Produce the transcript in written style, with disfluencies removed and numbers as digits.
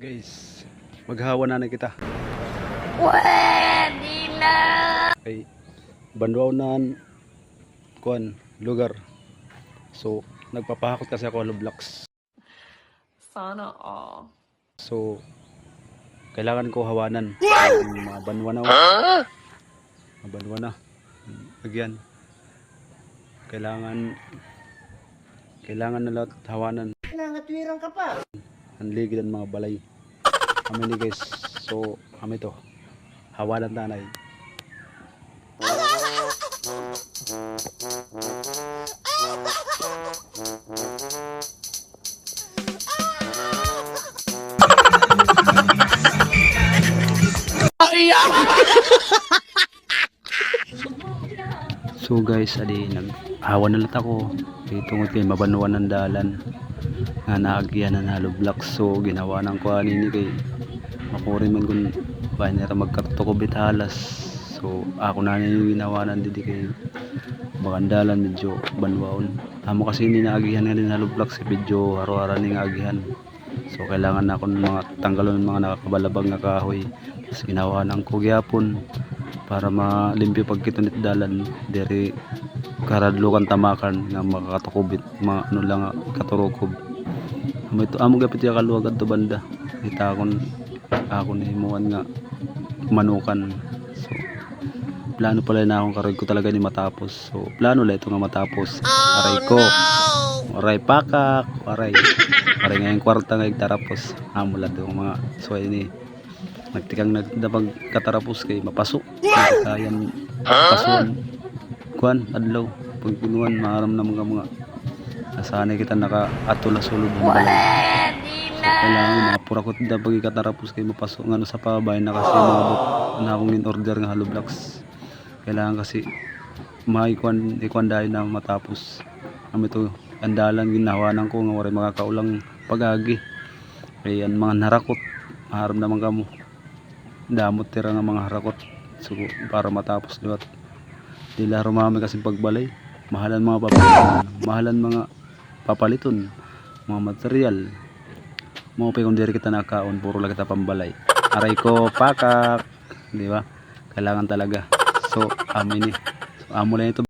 Guys, maghawa na kita. Pwede na. Ay, bandaw na kuan lugar. So, nagpapahakot kasi ako ng blocks. Sana all. So, kailangan ko hawanan. Mabanwa na. Mabanwa na. Again. Kailangan na lahat hawanan. Nangatwirang ka pa. Ang ligid ng mga balay. Kami ni guys. So, kami to. Hawanan tanay. So guys, adi naghawa na lang ako. Tungod kay mabanuan ng dalan nga naagyan na halo blocks. So ginawa nang kuan ni kay makuri man kun banera magkarto bitalas. So ako na ni ginawa nan didi kay magandalan medyo banwaon. Amo kasi ni naagihan nga din halo blocks si medyo haro-hara ning agihan. So kailangan na akong mga tanggalon mga nakakabalabag nga kahoy. Tapos ginawa nang kugyapon para malimpyo pagkitunit dalan diri karadlukan tamakan nga makakatukubit mga ano lang katurukob. Amo gapit ya kaluwag adto banda kita ako ni himuan nga manukan. So plano pala na akong karoy ko talaga ni matapos. So plano la ito nga matapos. Aray ko. Aray pakak, aray ngayong kwarta nga igtarapos. Amo la to mga suway ni nagtikang nagdapag katarapos kay mapasok kayan pasuan kuan adlaw pagpunuan maaram na mga nasanay kita naka atol sulod ng balay. So kailangan mapura ko da pag katarapos kay mapasok ngano sa pabay na kasi maabot na akong in order nga halo blocks. Kailangan kasi ikuan dahil na matapos kami to andalan ginawanan ko nga waray makakaulang pagagi kay ang mga narakot maharam naman kamo damot tira nga mga harakot. So para matapos liwat dila rumami kasi pagbalay mahalan mga papaliton mga material mo pa kung diri kita nakaon puro lang kita pambalay. Aray ko pakak di ba kailangan talaga. So amo ni so amo lang ito.